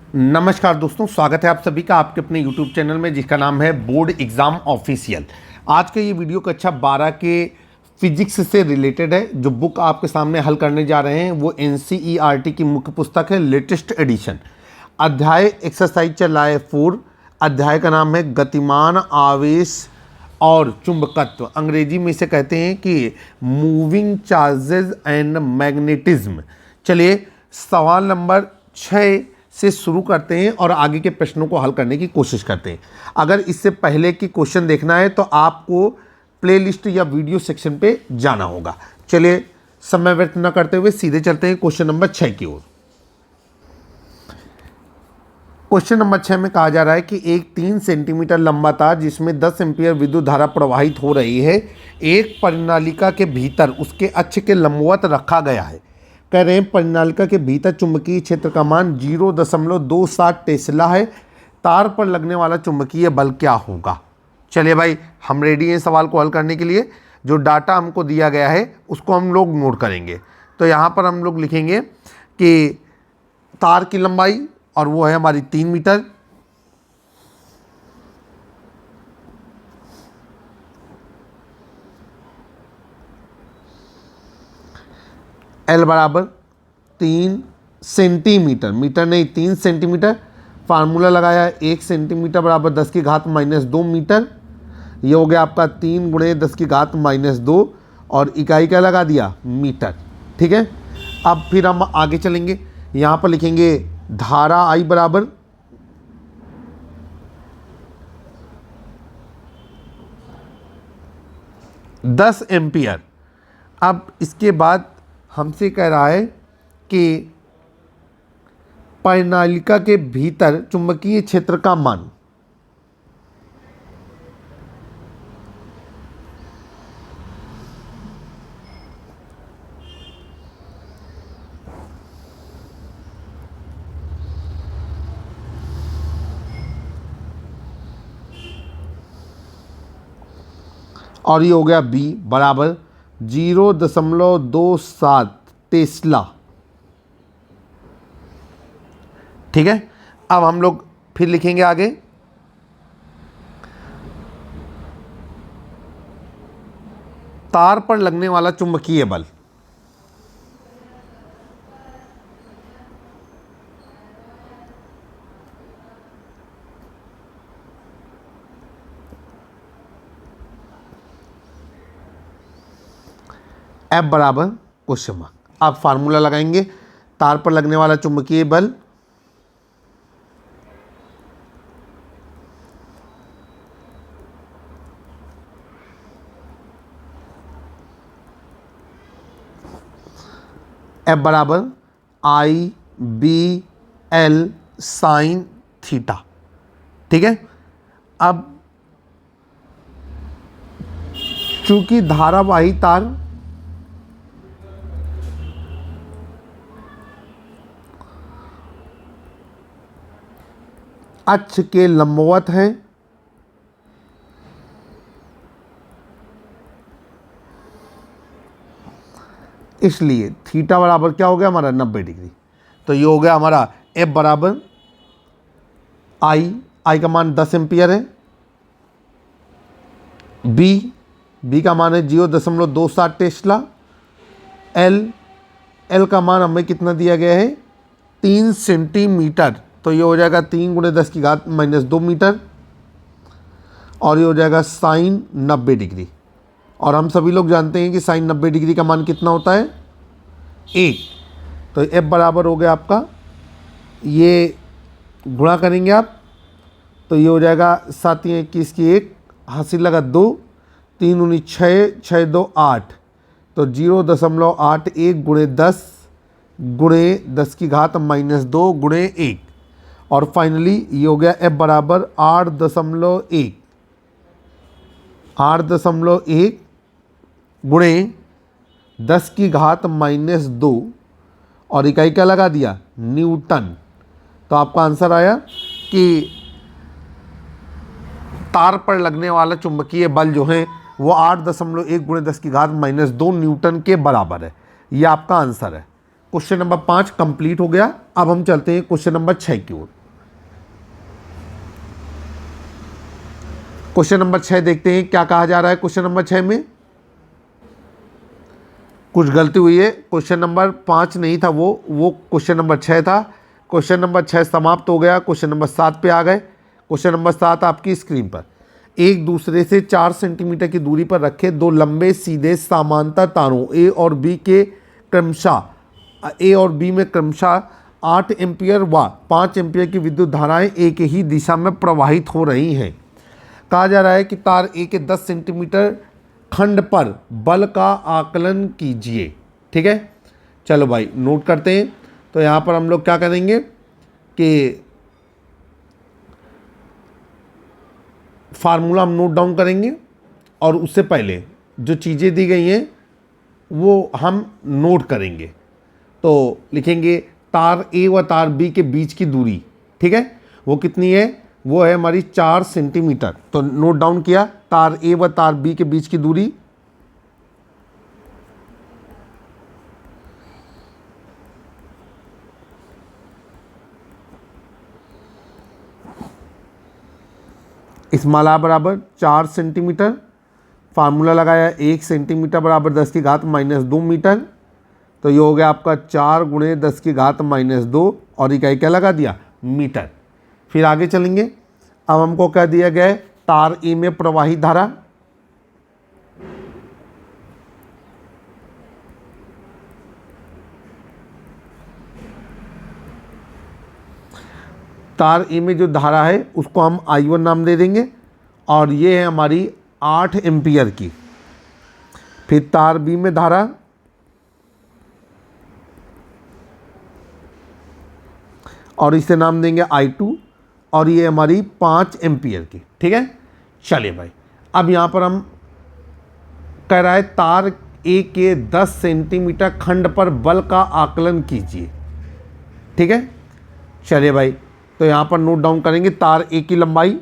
नमस्कार दोस्तों, स्वागत है आप सभी का आपके अपने YouTube चैनल में जिसका नाम है बोर्ड एग्ज़ाम ऑफिशियल। आज का ये वीडियो कक्षा 12 के फिजिक्स से रिलेटेड है। जो बुक आपके सामने हल करने जा रहे हैं वो NCERT की मुख्य पुस्तक है, लेटेस्ट एडिशन। अध्याय एक्सरसाइज चल रहा है 4। अध्याय का नाम है गतिमान आवेश और चुंबकत्व। अंग्रेजी में इसे कहते हैं कि मूविंग चार्जेस एंड मैग्नेटिज्म। चलिए सवाल नंबर 6 से शुरू करते हैं और आगे के प्रश्नों को हल करने की कोशिश करते हैं। अगर इससे पहले की क्वेश्चन देखना है तो आपको प्लेलिस्ट या वीडियो सेक्शन पे जाना होगा। चलिए समय व्यर्थ न करते हुए सीधे चलते हैं क्वेश्चन नंबर 6 की ओर। क्वेश्चन नंबर 6 में कहा जा रहा है कि एक 3 सेंटीमीटर लंबा तार जिसमें 10 एम्पीयर विद्युत धारा प्रवाहित हो रही है, एक परिनालिका के भीतर उसके अक्ष के लंबवत रखा गया है। कह रहे हैं परिनालिका के भीतर चुंबकीय क्षेत्र का मान 0.27 टेस्ला है। तार पर लगने वाला चुंबकीय बल क्या होगा? चलिए भाई, हम रेडी हैं सवाल को हल करने के लिए। जो डाटा हमको दिया गया है उसको हम लोग नोट करेंगे। तो यहाँ पर हम लोग लिखेंगे कि तार की लंबाई, और वो है हमारी 3 मीटर। एल बराबर 3 सेंटीमीटर, मीटर नहीं 3 सेंटीमीटर। फार्मूला लगाया 1 सेंटीमीटर बराबर 10 की घात -2 मीटर। ये हो गया आपका 3 गुणे 10 की घात -2 और इकाई क्या लगा दिया? मीटर। ठीक है, अब फिर हम आगे चलेंगे। यहाँ पर लिखेंगे धारा I बराबर दस एम्पियर। अब इसके बाद हमसे कह रहा है कि परिनालिका के भीतर चुंबकीय क्षेत्र का मान। और ये हो गया B बराबर 0.27 टेस्ला। ठीक है, अब हम लोग फिर लिखेंगे आगे। तार पर लगने वाला चुंबकीय बल। F बराबर क्वेश्चन मार्क। आप फार्मूला लगाएंगे तार पर लगने वाला चुंबकीय बल F बराबर IBL साइन थीटा। ठीक है, अब चूंकि धारावाही तार अक्ष के लंबवत है, इसलिए थीटा बराबर क्या हो गया हमारा 90 डिग्री। तो ये हो गया हमारा F बराबर I का मान 10 एम्पियर है। B का मान है 0.27 टेस्ला। L का मान हमें कितना दिया गया है? 3 सेंटीमीटर। तो ये हो जाएगा 3 गुणे 10 की घात -2 मीटर और ये हो जाएगा साइन 90 डिग्री। और हम सभी लोग जानते हैं कि साइन 90 डिग्री का मान कितना होता है? 1। तो F बराबर हो गया आपका, ये गुणा करेंगे आप तो ये हो जाएगा 7 21 की 1, हासिल लगा 2, 3 19 6, 6 2 8। तो 0.81 गुणे 10 गुणे 10 की घात -2 गुणे 1 और फाइनली ये हो गया F बराबर 8.1 गुणे 10 की घात -2 और इकाई क्या लगा दिया? न्यूटन। तो आपका आंसर आया कि तार पर लगने वाला चुंबकीय बल जो है वो 8.1 गुणे 10 की घात -2 न्यूटन के बराबर है। ये आपका आंसर है। क्वेश्चन नंबर 5 कंप्लीट हो गया। अब हम चलते हैं क्वेश्चन नंबर 6 की ओर। क्वेश्चन नंबर 6 देखते हैं क्या कहा जा रहा है। क्वेश्चन नंबर 6 में कुछ गलती हुई है, क्वेश्चन नंबर 5 नहीं था, वो क्वेश्चन नंबर 6 था। क्वेश्चन नंबर 6 समाप्त हो गया, क्वेश्चन नंबर 7 पे आ गए। क्वेश्चन नंबर 7 आपकी स्क्रीन पर, एक दूसरे से 4 सेंटीमीटर की दूरी पर रखे दो लंबे सीधे समांतर तारों ए और बी में क्रमशः 8 एम्पियर व 5 एम्पियर की विद्युत धाराएं एक ही दिशा में प्रवाहित हो रही हैं। कहा जा रहा है कि तार ए के 10 सेंटीमीटर खंड पर बल का आकलन कीजिए। ठीक है, चलो भाई नोट करते हैं। तो यहाँ पर हम लोग क्या करेंगे कि फार्मूला हम नोट डाउन करेंगे और उससे पहले जो चीज़ें दी गई हैं वो हम नोट करेंगे। तो लिखेंगे तार ए व तार बी के बीच की दूरी, ठीक है, वो कितनी है, वो है हमारी 4 सेंटीमीटर। तो नोट डाउन किया, तार ए व तार बी के बीच की दूरी स्मॉल आर बराबर 4 सेंटीमीटर, फार्मूला लगाया 1 सेंटीमीटर बराबर 10 की घात -2 मीटर। तो ये हो गया आपका 4 गुणे 10 की घात -2 और इकाई क्या लगा दिया, मीटर। फिर आगे चलेंगे। अब हमको क्या दिया गया है, तार ए में प्रवाहित धारा, तार ए में जो धारा है उसको हम I1 नाम दे देंगे और ये है हमारी 8 एम्पियर की। फिर तार बी में धारा, और इसे नाम देंगे I2 और ये हमारी 5 एम्पियर की। ठीक है, चलिए भाई अब यहाँ पर हम कह रहा है तार ए के 10 सेंटीमीटर खंड पर बल का आकलन कीजिए। ठीक है, चलिए भाई तो यहाँ पर नोट डाउन करेंगे तार ए की लंबाई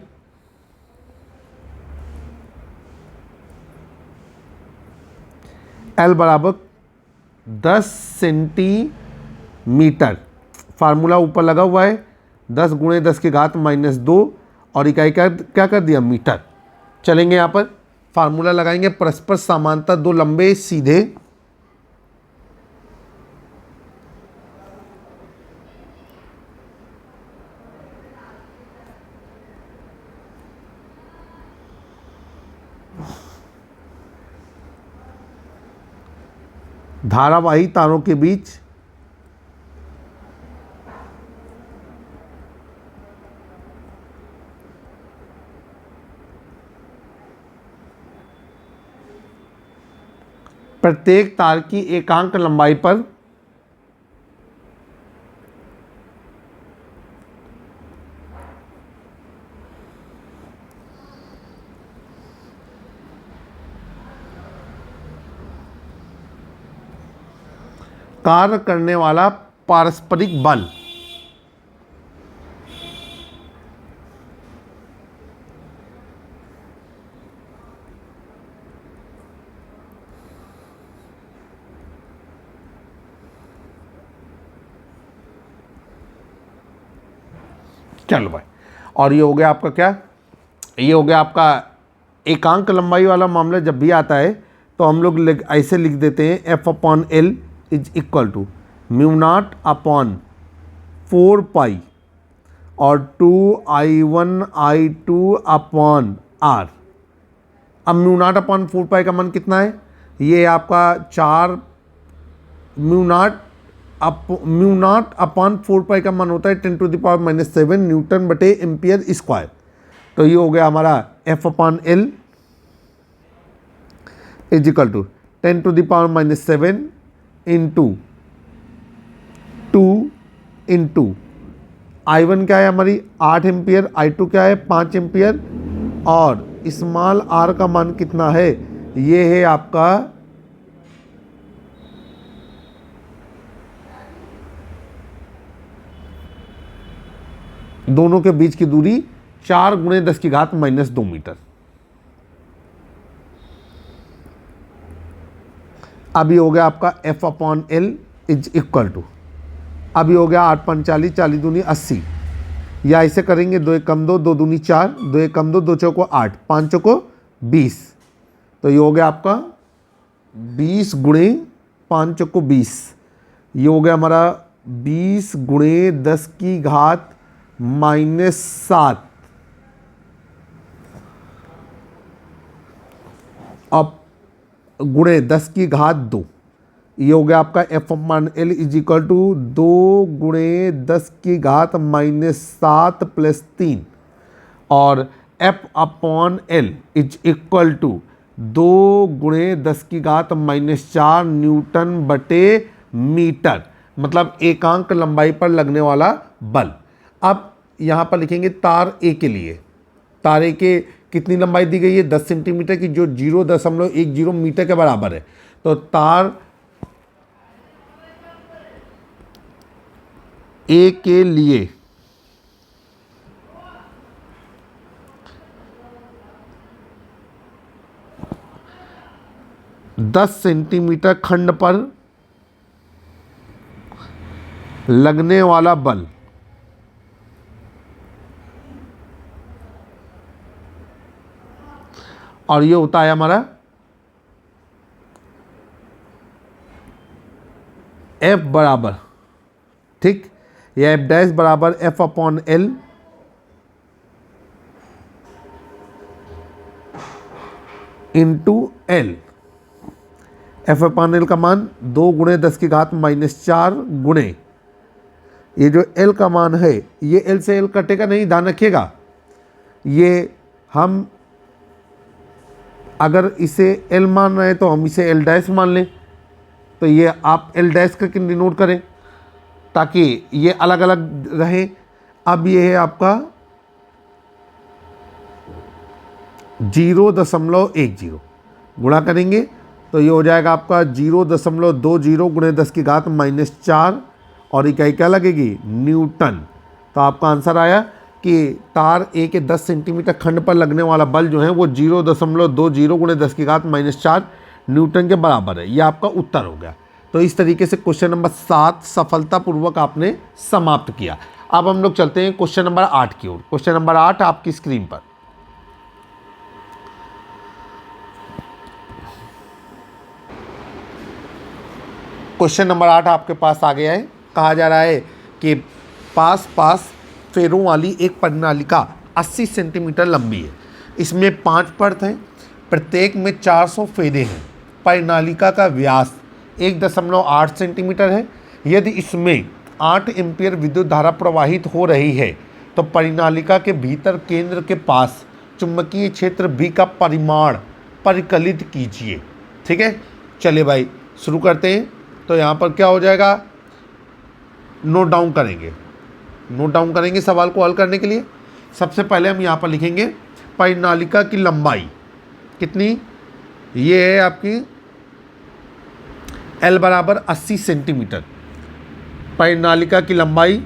L बराबर 10 सेंटीमीटर, फार्मूला ऊपर लगा हुआ है 10 गुणे 10 की घात -2 और इकाई क्या कर दिया, मीटर। चलेंगे यहाँ पर फार्मूला लगाएंगे, परस्पर समांतर दो लंबे सीधे धारावाही तारों के बीच प्रत्येक तार की एकांक लंबाई पर कार्य करने वाला पारस्परिक बल। चलो भाई, और ये हो गया आपका क्या, ये हो गया आपका एकांक लंबाई वाला मामला। जब भी आता है तो हम लोग ऐसे लिख देते हैं F/L is equal to μ0 upon 4 pi और 2I1 I2 अपॉन R। अब μ0 अपॉन 4 पाई का मान कितना है, ये आपका 4 μ0 अपॉन 4 पाई का मान होता है 10⁻⁻7 न्यूटन बटे एम्पियर स्क्वायर। तो ये हो गया हमारा F/L is equal to 10⁻⁻7 into 2 into I1 क्या है हमारी 8 एम्पियर, I2 क्या है 5 एम्पियर और स्मॉल r का मान कितना है, ये है आपका दोनों के बीच की दूरी 4 गुणे 10 की घात -2 मीटर। अभी हो गया आपका F/L इज इक्वल टू, अभी हो गया 8 × 5 = 40, 40 दूनी 80, या ऐसे करेंगे, 2 एक कम 2, 2 दूनी 4, 2 एक कम 2, 2 चौको 8, 5 चौको 20। तो ये हो गया आपका 20 गुणे 5 चौको 20, ये हो गया हमारा 20 गुणे 10 की घात -7। अब गुणे 10 की घात 2, ये हो गया आपका F/L इज इक्वल टू 2 गुणे 10 की घात -7 + 3, और F/L इज इक्वल टू 2 गुणे 10 की घात -4 न्यूटन बटे मीटर, मतलब एकांक लंबाई पर लगने वाला बल। अब यहाँ पर लिखेंगे तार ए के लिए। तार ए के कितनी लंबाई दी गई है? 10 सेंटीमीटर की, जो 0.10 मीटर के बराबर है। तो तार ए के लिए दस सेंटीमीटर खंड पर लगने वाला बल और ये होता है हमारा F बराबर, ठीक, या F डैश बराबर F/L इंटू L। F/L का मान 2 गुणे 10 की घात -4 गुणे, ये जो L का मान है, ये L से L कटेगा नहीं, ध्यान रखिएगा। ये हम अगर इसे L मान रहे हैं तो हम इसे L डैश मान लें, तो ये आप L डैश करके डिनोट करें ताकि ये अलग अलग रहे। अब ये है आपका 0.10, गुणा करेंगे तो ये हो जाएगा आपका 0.20 गुणे 10 की घात -4, और इकाई क्या लगेगी? न्यूटन। तो आपका आंसर आया कि तार ए के 10 सेंटीमीटर खंड पर लगने वाला बल जो है वो 0.20 गुणे 10 की घात -4 न्यूटन के बराबर है। ये आपका उत्तर हो गया। तो इस तरीके से क्वेश्चन नंबर 7 सफलतापूर्वक आपने समाप्त किया। अब हम लोग चलते हैं क्वेश्चन नंबर 8 की ओर। क्वेश्चन नंबर 8 आपकी स्क्रीन पर। क्वेश्चन नंबर 8 आपके पास आ गया है। कहा जा रहा है कि पास फेरों वाली एक परिनालिका 80 सेंटीमीटर लंबी है। इसमें 5 पर्त हैं, प्रत्येक में 400 फेरे हैं। परिनालिका का व्यास 1.8 सेंटीमीटर है। यदि इसमें 8 एम्पीयर विद्युत धारा प्रवाहित हो रही है तो परिनालिका के भीतर केंद्र के पास चुंबकीय क्षेत्र B का परिमाण परिकलित कीजिए। ठीक है, चलिए भाई शुरू करते हैं। तो यहाँ पर क्या हो जाएगा, नोट डाउन करेंगे सवाल को हल करने के लिए। सबसे पहले हम यहाँ पर लिखेंगे परिनालिका की लंबाई कितनी, ये है आपकी L बराबर 80 सेंटीमीटर। परिनालिका की लंबाई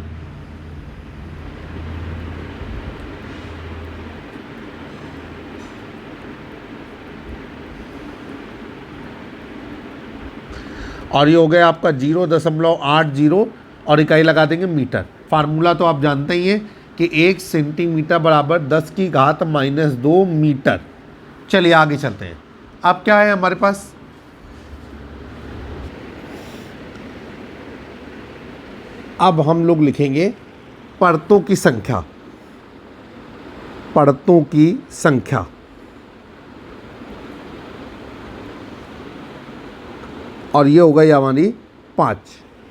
और ये हो गया आपका 0.80 और इकाई लगा देंगे मीटर। फार्मूला तो आप जानते ही हैं कि 1 सेंटीमीटर बराबर 10 की घात -2 मीटर। चलिए आगे चलते हैं। अब क्या है हमारे पास, अब हम लोग लिखेंगे परतों की संख्या। और ये हो गई हमारी 5।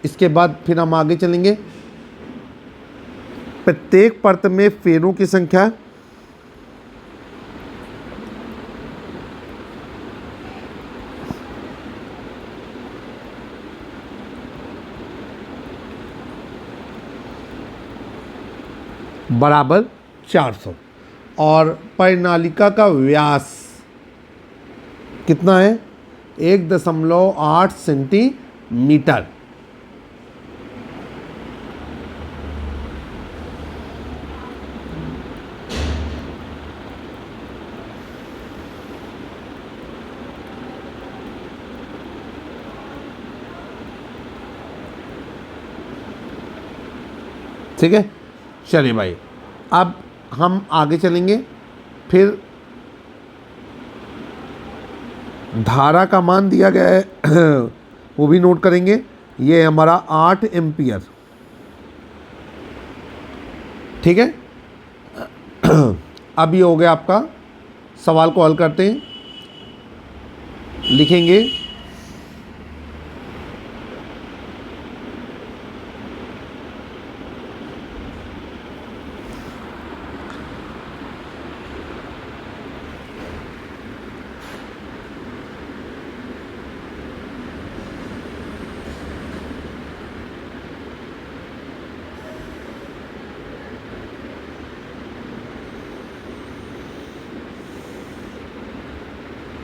इसके बाद फिर हम आगे चलेंगे। प्रत्येक परत में फेरों की संख्या बराबर 400 और परिनालिका का व्यास कितना है, 1.8 सेंटीमीटर। ठीक है, चलिए भाई अब हम आगे चलेंगे, फिर धारा का मान दिया गया है वो भी नोट करेंगे। ये हमारा 8 एम्पियर, ठीक है। अब ये हो गया आपका, सवाल को हल करते हैं, लिखेंगे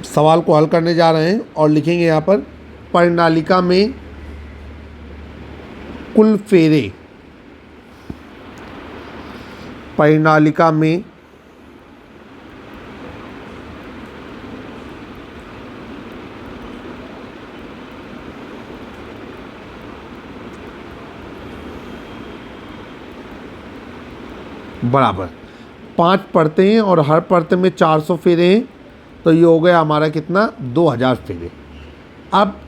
सवाल को हल करने जा रहे हैं और लिखेंगे यहाँ पर परिनालिका में कुल फेरे, परिनालिका में बराबर 5 परतें हैं और हर परत में 400 फेरे हैं, तो ये हो गया हमारा कितना, 2000 फेरे। अब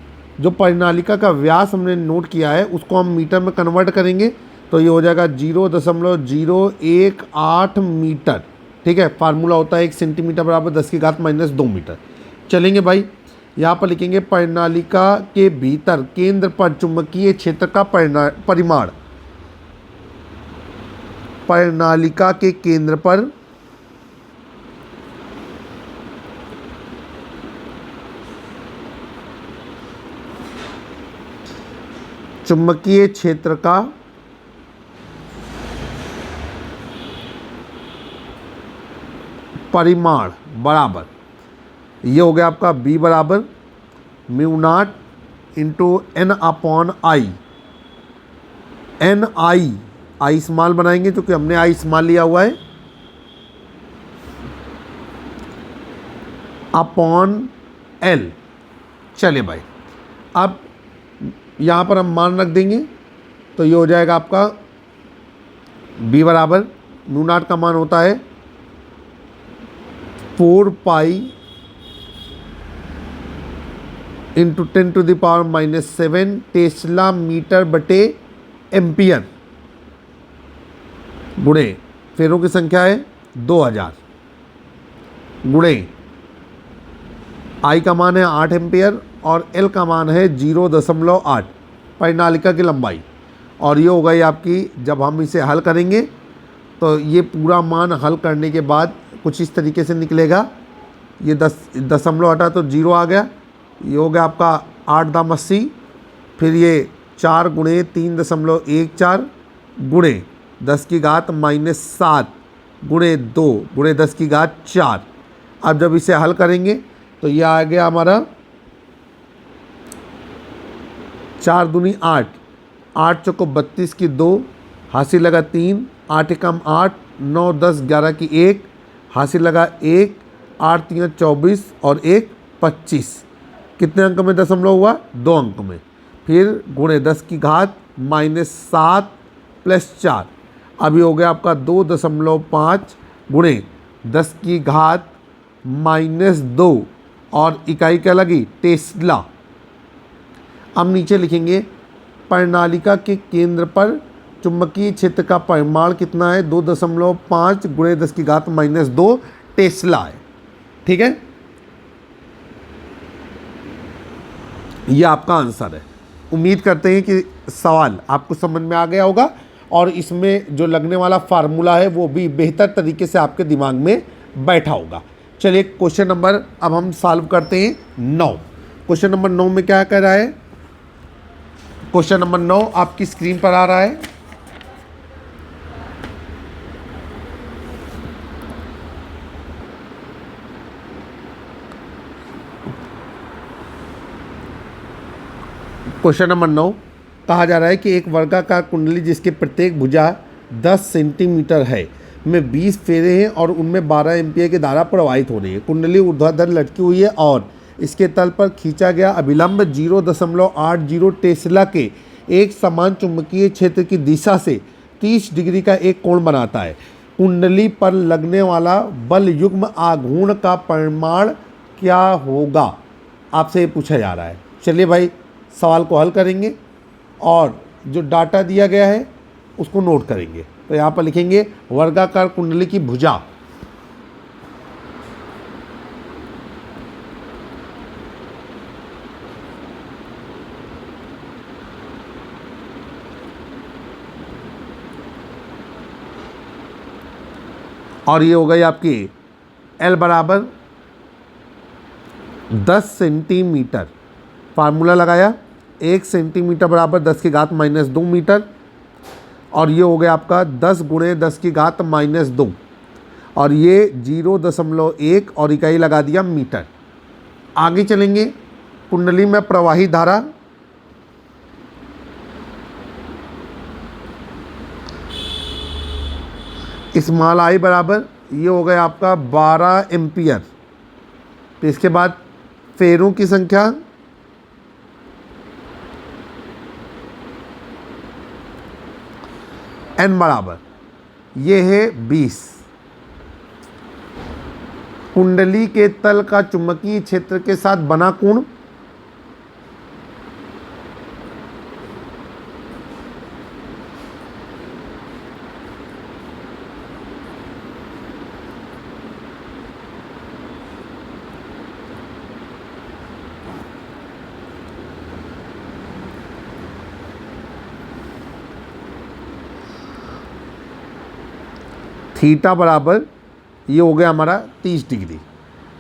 जो परिनालिका का व्यास हमने नोट किया है उसको हम मीटर में कन्वर्ट करेंगे, तो ये हो जाएगा 0.018 मीटर, ठीक है। फार्मूला होता है 1 सेंटीमीटर बराबर 10⁻² मीटर। चलेंगे भाई, यहाँ पर लिखेंगे परिनालिका के भीतर केंद्र पर चुंबकीय क्षेत्र का परिमाण, परिनालिका के केंद्र पर चुंबकीय क्षेत्र का परिमाण बराबर, ये हो गया आपका B बराबर μ0 इंटू N/I, आई स्मॉल बनाएंगे क्योंकि हमने आई स्मॉल लिया हुआ है, अपॉन L। चले भाई, अब यहाँ पर हम मान रख देंगे, तो ये हो जाएगा आपका B बराबर μ0 का मान होता है 4 पाई इंटू 10⁻⁻7 टेस्ला मीटर बटे एम्पियर, गुणे फेरों की संख्या है 2000, गुणे आई का मान है 8 एम्पियर और एल का मान है 0.8 परिनालिका की लंबाई। और ये हो गई आपकी, जब हम इसे हल करेंगे तो ये पूरा मान हल करने के बाद कुछ इस तरीके से निकलेगा। ये 10 हटा तो 0 आ गया, ये हो गया आपका 8 दाम 80, फिर ये 4 गुणे 3.14 गुणे 10⁻⁻7 गुणे 2 गुणे 10⁻4। अब जब इसे हल करेंगे तो ये आ गया हमारा 4 दूनी 8, 8 चौको 32 की 2, हासिल लगा 3, 8 एकम 8, 9 10 11 की 1, हासिल लगा 1, 8 3 24 और 1 25। कितने अंक में दशमलव हुआ, 2 अंक में। फिर गुणे 10⁻⁻7 प्लस 4, अभी हो गया आपका 2.5 गुणे 10⁻⁻2 और इकाई क्या लगी, टेस्ला। अब नीचे लिखेंगे परिनालिका के केंद्र पर चुंबकीय क्षेत्र का परिमाण कितना है, 2.5 गुणे 10⁻⁻2 टेस्ला है, ठीक है। ये आपका आंसर है। उम्मीद करते हैं कि सवाल आपको समझ में आ गया होगा और इसमें जो लगने वाला फार्मूला है वो भी बेहतर तरीके से आपके दिमाग में बैठा होगा। चलिए क्वेश्चन नंबर अब हम सॉल्व करते हैं 9। क्वेश्चन नंबर 9 में क्या कह रहा है, क्वेश्चन नंबर 9 आपकी स्क्रीन पर आ रहा है। क्वेश्चन नंबर 9 कहा जा रहा है कि एक वर्गाकार कुंडली जिसके प्रत्येक भुजा 10 सेंटीमीटर है में 20 फेरे हैं और उनमें 12 एम्पीयर की धारा प्रवाहित हो रही है। कुंडली ऊर्ध्वाधर लटकी हुई है और इसके तल पर खींचा गया अभिलंब 0.80 टेस्ला के एक समान चुंबकीय क्षेत्र की दिशा से 30 डिग्री का एक कोण बनाता है। कुंडली पर लगने वाला बल युग्म आघूर्ण का परिमाण क्या होगा, आपसे ये पूछा जा रहा है। चलिए भाई सवाल को हल करेंगे और जो डाटा दिया गया है उसको नोट करेंगे। तो यहाँ पर लिखेंगे वर्गाकार कुंडली की भुजा और ये हो गई आपकी L बराबर 10 सेंटीमीटर। फार्मूला लगाया 1 सेंटीमीटर बराबर 10 की घात -2 मीटर और ये हो गया आपका 10 गुणे 10 की घात -2 और ये 0.1 और इकाई लगा दिया मीटर। आगे चलेंगे। कुंडली में प्रवाही धारा स्मॉल आई बराबर ये हो गया आपका 12 एम्पियर। तो इसके बाद फेरों की संख्या n बराबर ये है 20। कुंडली के तल का चुंबकीय क्षेत्र के साथ बना कोण थीटा बराबर ये हो गया हमारा 30 डिग्री।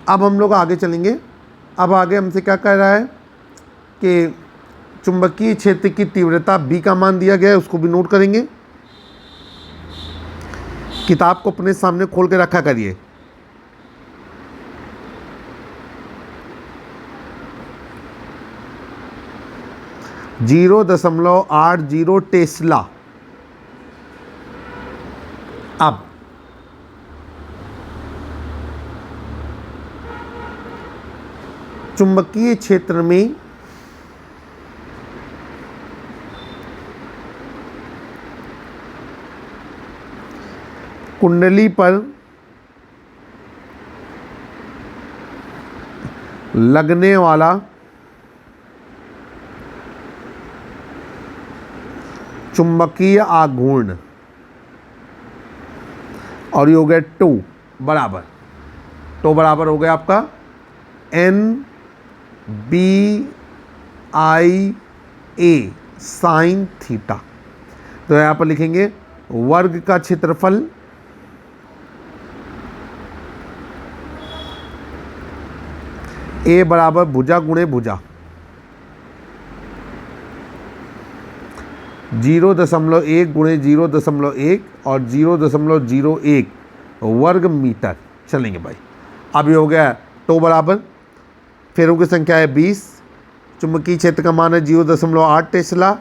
अब हम लोग आगे चलेंगे। अब आगे हमसे क्या कह रहा है कि चुंबकीय क्षेत्र की तीव्रता B का मान दिया गया है, उसको भी नोट करेंगे। किताब को अपने सामने खोल के रखा करिए। .80 टेस्ला। अब चुंबकीय क्षेत्र में कुंडली पर लगने वाला चुंबकीय आघूर्ण और ये हो गया टो बराबर हो गया आपका NBIA साइन थीटा। तो यहाँ पर लिखेंगे वर्ग का क्षेत्रफल A बराबर भुजा गुणे भुजा 0.1 गुणे 0.1 और 0.01 वर्ग मीटर। चलेंगे भाई। अब ये हो गया टो बराबर फेरों की संख्या है 20, चुंबकीय क्षेत्र का मान है 0.8 टेस्ला,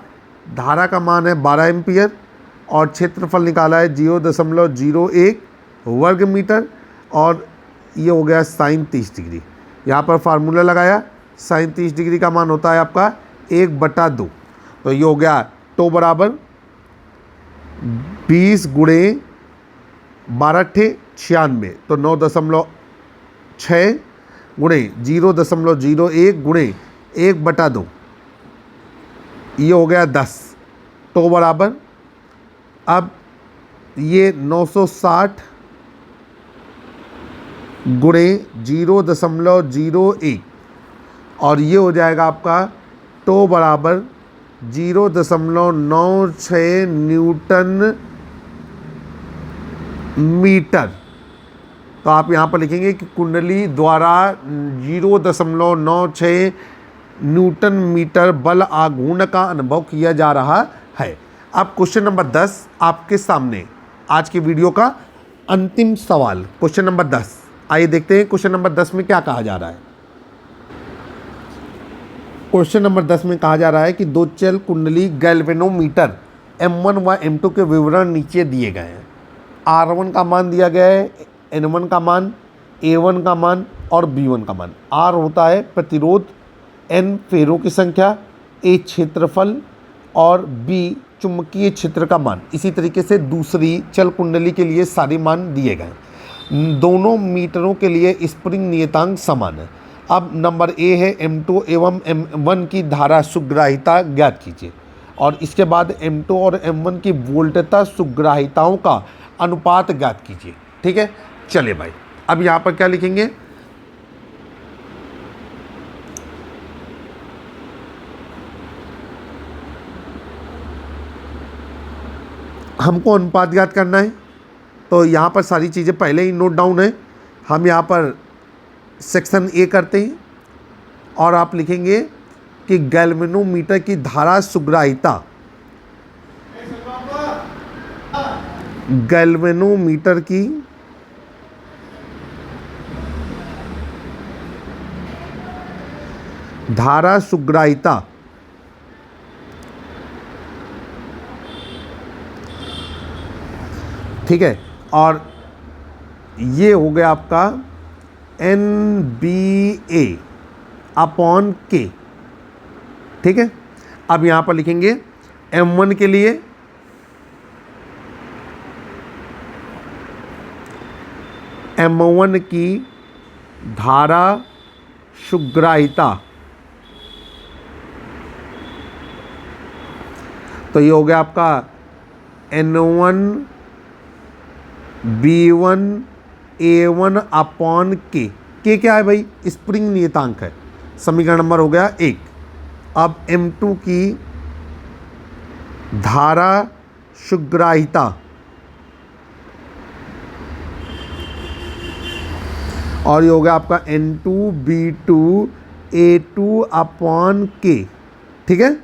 धारा का मान है 12 एम्पियर और क्षेत्रफल निकाला है 0.01 वर्ग मीटर और ये हो गया साइन 30 डिग्री। यहाँ पर फार्मूला लगाया, साइन 30 डिग्री का मान होता है आपका 1/2। तो ये हो गया टो बराबर 20 गुणे 12 96 तो 9.6 गुणे 0.01 गुणे 1/2 ये हो गया 10। टो बराबर अब ये 960 गुणे 0.01 और ये हो जाएगा आपका टो बराबर 0.96 न्यूटन मीटर। तो आप यहाँ पर लिखेंगे कि कुंडली द्वारा 0.96 न्यूटन मीटर बल आघूर्ण का अनुभव किया जा रहा है। अब क्वेश्चन नंबर 10 आपके सामने आज की वीडियो का अंतिम सवाल। क्वेश्चन नंबर 10 आइए देखते हैं क्वेश्चन नंबर 10 में क्या कहा जा रहा है। क्वेश्चन नंबर 10 में कहा जा रहा है कि दो चल कुंडली गैल्वेनोमीटर M1 व M2 के विवरण नीचे दिए गए हैं। R1 का मान दिया गया है, N1 का मान, A1 का मान और B1 का मान। R होता है प्रतिरोध, N फेरों की संख्या, A क्षेत्रफल और B चुंबकीय क्षेत्र का मान। इसी तरीके से दूसरी चल कुंडली के लिए सारे मान दिए गए। दोनों मीटरों के लिए स्प्रिंग नियतांक समान है। अब नंबर ए है M2 एवं M1 की धारा सुग्राहिता ज्ञात कीजिए, और इसके बाद M2 और M1 की वोल्टता सुग्राहिताओं का अनुपात ज्ञात कीजिए। ठीक है, चलिए भाई, अब यहाँ पर क्या लिखेंगे, हमको अनुपात ज्ञात करना है। तो यहाँ पर सारी चीज़ें पहले ही नोट डाउन है। हम यहाँ पर सेक्शन ए करते हैं और आप लिखेंगे कि गैल्वेनोमीटर की धारा सुग्राहिता, गैल्वेनोमीटर की धारा सुग्राहिता ठीक है, और ये हो गया आपका NBA अपॉन के। ठीक है, अब यहाँ पर लिखेंगे M1 के लिए M1 की धारा सुग्राहिता, तो ये हो गया आपका N1 B1 A1 अपॉन के क्या है भाई, स्प्रिंग नियतांक है। समीकरण नंबर हो गया 1। अब M2 की धारा सुग्राहिता, और ये हो गया आपका N2 B2 A2 अपॉन के। ठीक है,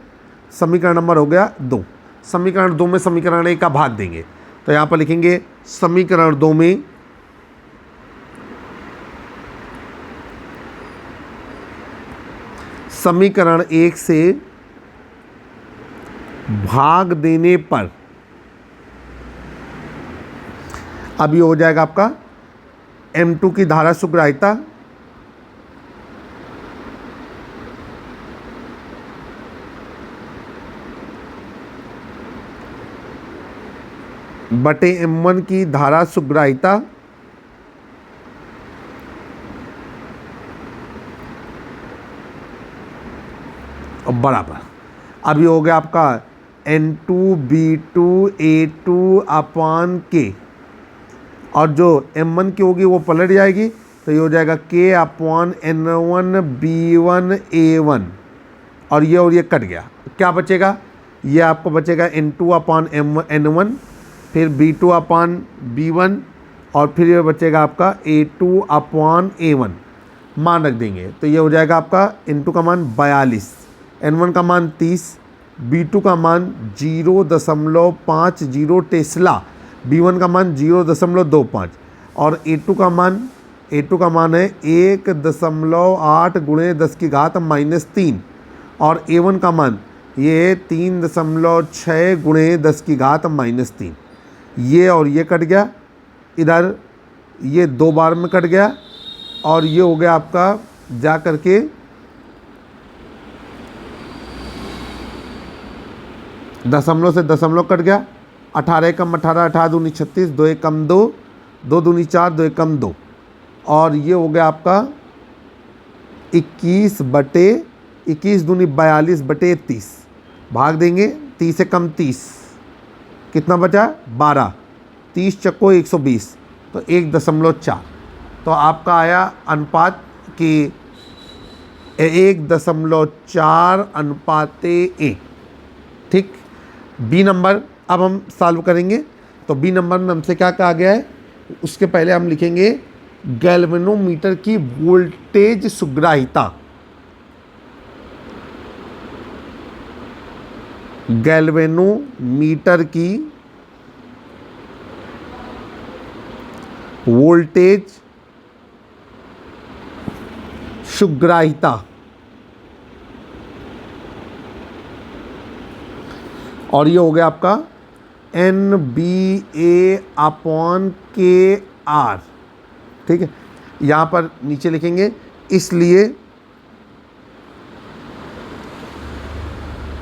समीकरण नंबर हो गया 2। समीकरण 2 में समीकरण 1 का भाग देंगे, तो यहाँ पर लिखेंगे समीकरण 2 में समीकरण 1 से भाग देने पर अब ये हो जाएगा आपका M2 की धारा सुग्राहिता बटे M1 की धारा सुग्राहिता और बराबर, अब ये हो गया आपका N2 B2 A2 अपॉन के, और जो M1 की होगी वो पलट जाएगी, तो ये हो जाएगा K upon N1 B1 A1, और ये कट गया। क्या बचेगा, ये आपको बचेगा N2 अपॉन N1, फिर B2 अपॉन B1, और फिर ये बचेगा आपका A2 अपॉन A1। मान रख देंगे, तो ये हो जाएगा आपका N2 का मान 42, N1 का मान 30, B2 का मान 0.50 टेस्ला, B1 का मान 0.25, और A2 का मान है 1.8 गुणे 10 की घात -3, और A1 का मान ये 3.6 गुणे 10 की घात -3। ये और ये कट गया, इधर ये 2 बार में कट गया, और ये हो गया आपका जा करके दशमलव से दशमलव कट गया। 18 कम 18, 18 दूनी 36, 2 एक कम 2, 2 दूनी 4, 2 एक कम 2, और ये हो गया आपका 21 दूनी 42 बटे 30। भाग देंगे, 30 से कम 30, कितना बचा 12, 30 चक्को 120, तो 1.4। तो आपका आया अनुपात कि 1.4 अनुपाते 1। ठीक, बी नंबर अब हम सॉल्व करेंगे। तो बी नंबर में हमसे क्या कहा गया है, उसके पहले हम लिखेंगे गैल्वेनोमीटर की वोल्टेज सुग्राहिता, गैल्वेनोमीटर की वोल्टेज सुग्राहिता, और ये हो गया आपका NBA अपॉन KR। ठीक है, यहाँ पर नीचे लिखेंगे इसलिए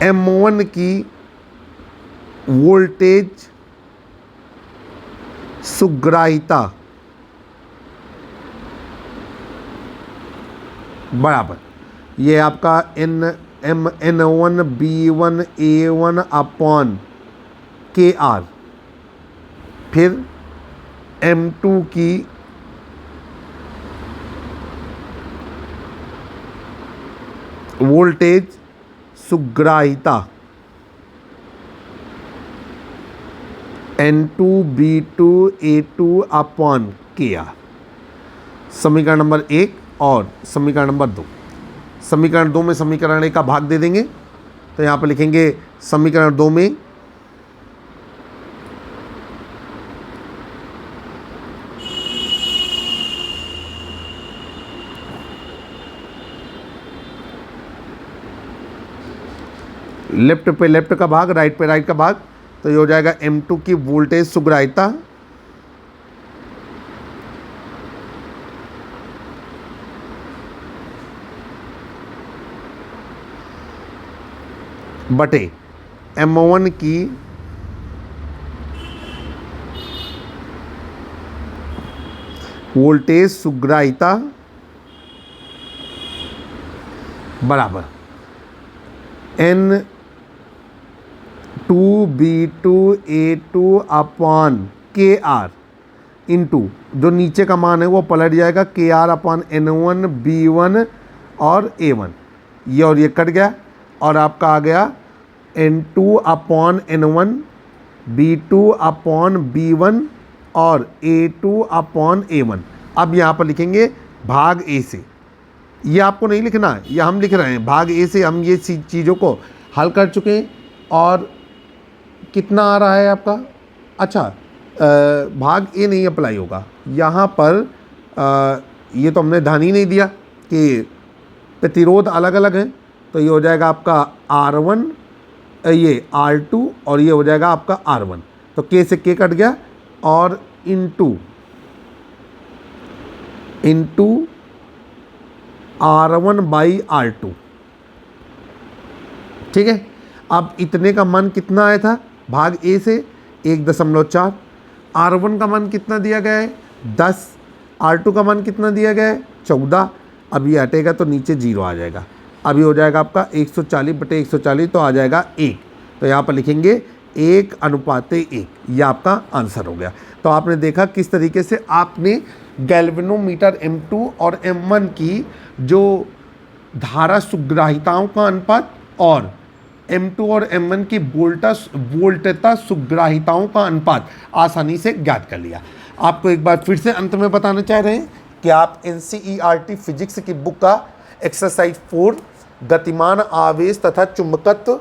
M1 की वोल्टेज सुग्राहिता बराबर, ये आपका N1B1A1 KR, फिर M2 की वोल्टेज सुग्राहिता N2B2A2 समीकरण नंबर 1 और समीकरण नंबर 2। समीकरण 2 में समीकरण 1 का भाग दे देंगे, तो यहाँ पर लिखेंगे समीकरण 2 में लेफ्ट पे लेफ्ट का भाग, राइट पे राइट का भाग, तो ये हो जाएगा M2 की वोल्टेज सुग्राहिता बटे M1 की वोल्टेज सुग्राहिता बराबर N2B2A2 इंटू जो नीचे का मान है वो पलट जाएगा KR/N1B1 और A1, ये और ये कट गया और आपका आ गया N2/N1 B2/B1 और A2/A1। अब यहाँ पर लिखेंगे भाग ए से, ये आपको नहीं लिखना है, ये हम लिख रहे हैं भाग ए से। हम ये चीज़ों को हल कर चुके हैं और कितना आ रहा है आपका, अच्छा भाग ए नहीं अप्लाई होगा यहाँ पर, ये तो हमने ध्यान ही नहीं दिया कि प्रतिरोध अलग अलग हैं, तो ये हो जाएगा आपका R1, ये R2 और ये हो जाएगा आपका R1, तो K से K कट गया और इंटू R1/R2, ठीक है। अब इतने का मान कितना आया था भाग ए से 1.4, R1 का मान कितना दिया गया है 10, R2 का मान कितना दिया गया है 14। अब ये हटेगा तो नीचे 0 आ जाएगा, अभी हो जाएगा आपका 140/140, तो आ जाएगा 1, तो यहाँ पर लिखेंगे 1:1, ये आपका आंसर हो गया। तो आपने देखा किस तरीके से आपने गैल्वेनोमीटर M2 और M1 की जो धारा सुग्राहिताओं का अनुपात और M2 और M1 की वोल्टता सुग्राहिताओं का अनुपात आसानी से ज्ञात कर लिया। आपको एक बार फिर से अंत में बताना चाह रहे हैं कि आप NCERT फिजिक्स की बुक का एक्सरसाइज 4 गतिमान आवेश तथा चुंबकत्व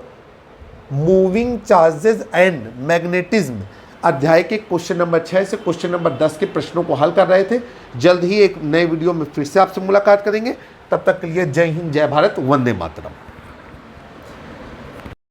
मूविंग चार्जेस एंड मैग्नेटिज्म अध्याय के क्वेश्चन नंबर 6 से क्वेश्चन नंबर 10 के प्रश्नों को हल कर रहे थे। जल्द ही एक नए वीडियो में फिर से आपसे मुलाकात करेंगे, तब तक के लिए जय हिंद, जय भारत, वंदे मातरम।